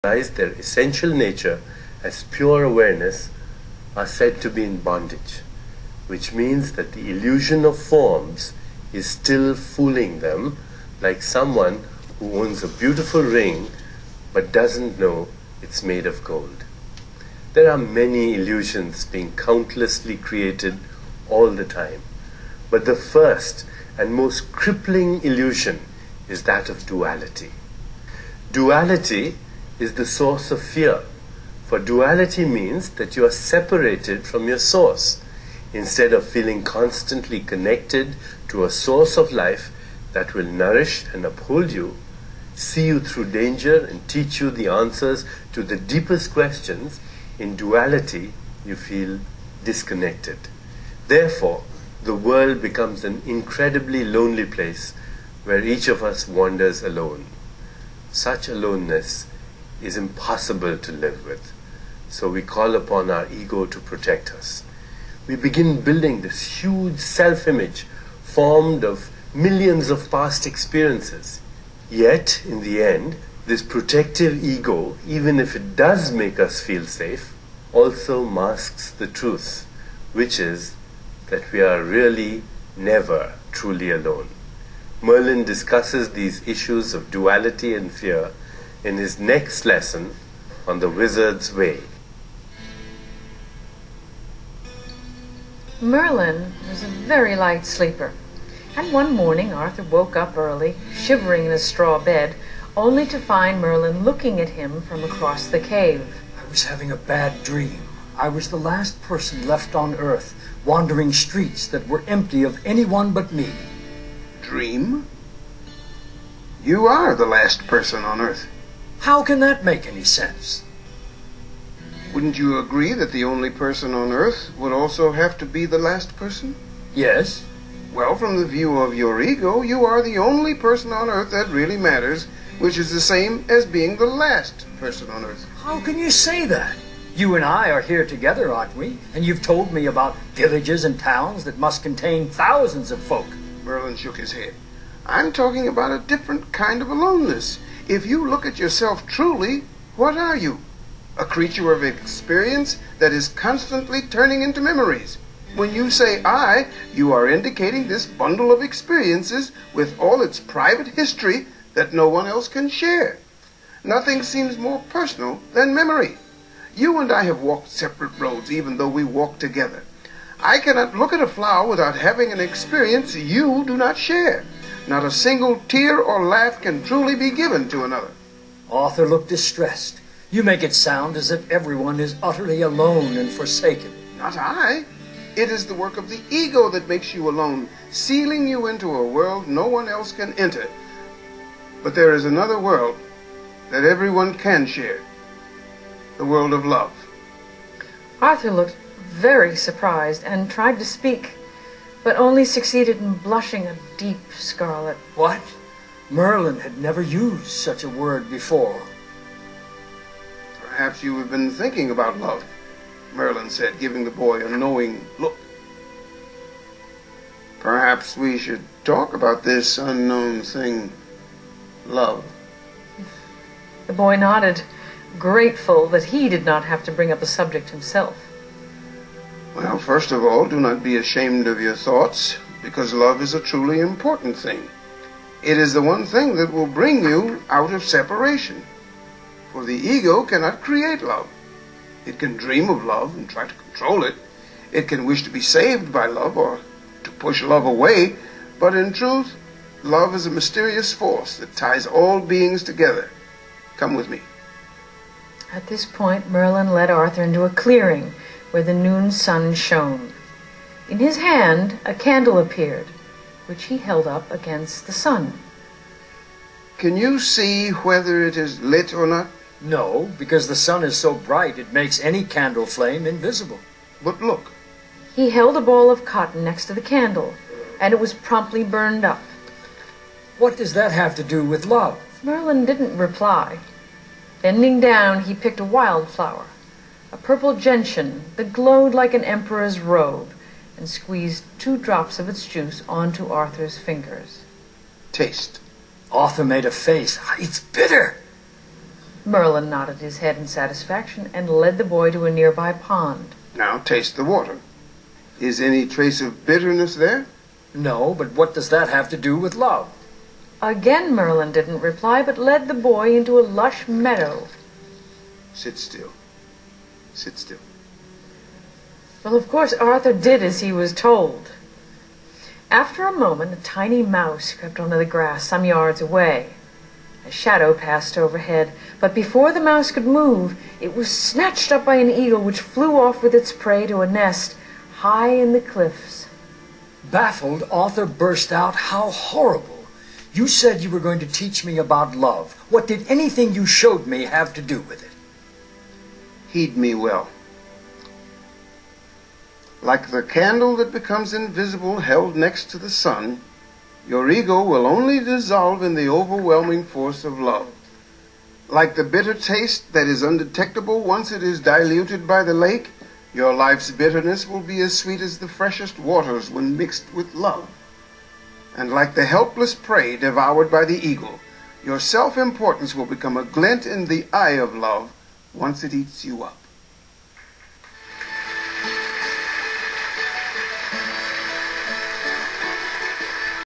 realize their essential nature as pure awareness are said to be in bondage, which means that the illusion of forms is still fooling them, like someone who owns a beautiful ring but doesn't know it's made of gold. There are many illusions being countlessly created all the time, but the first and most crippling illusion is that of duality. Duality is the source of fear, for duality means that you are separated from your source, instead of feeling constantly connected to a source of life that will nourish and uphold you, see you through danger, and teach you the answers to the deepest questions. In duality, you feel disconnected. Therefore, the world becomes an incredibly lonely place where each of us wanders alone. Such aloneness is impossible to live with, so we call upon our ego to protect us. We begin building this huge self-image formed of millions of past experiences. Yet, in the end, this protective ego, even if it does make us feel safe, also masks the truth, which is that we are really never truly alone. Merlin discusses these issues of duality and fear in his next lesson on the Wizard's Way. Merlin was a very light sleeper, and one morning Arthur woke up early, shivering in his straw bed, only to find Merlin looking at him from across the cave. I was having a bad dream. I was the last person left on Earth, wandering streets that were empty of anyone but me. Dream? You are the last person on Earth. How can that make any sense? Wouldn't you agree that the only person on Earth would also have to be the last person? Yes. Well, from the view of your ego, you are the only person on Earth that really matters, which is the same as being the last person on Earth. How can you say that? You and I are here together, aren't we? And you've told me about villages and towns that must contain thousands of folk. Merlin shook his head. I'm talking about a different kind of aloneness. If you look at yourself truly, what are you? A creature of experience that is constantly turning into memories. When you say I, you are indicating this bundle of experiences with all its private history that no one else can share. Nothing seems more personal than memory. You and I have walked separate roads, even though we walk together. I cannot look at a flower without having an experience you do not share. Not a single tear or laugh can truly be given to another. Arthur looked distressed. You make it sound as if everyone is utterly alone and forsaken. Not I. It is the work of the ego that makes you alone, sealing you into a world no one else can enter. But there is another world that everyone can share. The world of love. Arthur looked very surprised and tried to speak, but only succeeded in blushing a deep scarlet. What? Merlin had never used such a word before. Perhaps you have been thinking about love, Merlin said, giving the boy a knowing look. Perhaps we should talk about this unknown thing, love. The boy nodded, grateful that he did not have to bring up the subject himself. Well, first of all, do not be ashamed of your thoughts, because love is a truly important thing. It is the one thing that will bring you out of separation. For the ego cannot create love. It can dream of love and try to control it. It can wish to be saved by love or to push love away. But in truth, love is a mysterious force that ties all beings together. Come with me. At this point, Merlin led Arthur into a clearing where the noon sun shone. In his hand, a candle appeared, which he held up against the sun. Can you see whether it is lit or not? No, because the sun is so bright it makes any candle flame invisible. But look. He held a ball of cotton next to the candle, and it was promptly burned up. What does that have to do with love? Merlin didn't reply. Bending down, he picked a wildflower, a purple gentian that glowed like an emperor's robe, and squeezed 2 drops of its juice onto Arthur's fingers. Taste. Arthur made a face. It's bitter. Merlin nodded his head in satisfaction and led the boy to a nearby pond. Now taste the water. Is any trace of bitterness there? No, but what does that have to do with love? Again Merlin didn't reply, but led the boy into a lush meadow. Sit still. Sit still. Well, of course, Arthur did as he was told. After a moment, a tiny mouse crept onto the grass some yards away. A shadow passed overhead, but before the mouse could move, it was snatched up by an eagle which flew off with its prey to a nest high in the cliffs. Baffled, Arthur burst out, "How horrible! You said you were going to teach me about love. What did anything you showed me have to do with it?" Heed me well. Like the candle that becomes invisible held next to the sun, your ego will only dissolve in the overwhelming force of love. Like the bitter taste that is undetectable once it is diluted by the lake, your life's bitterness will be as sweet as the freshest waters when mixed with love. And like the helpless prey devoured by the eagle, your self-importance will become a glint in the eye of love once it eats you up.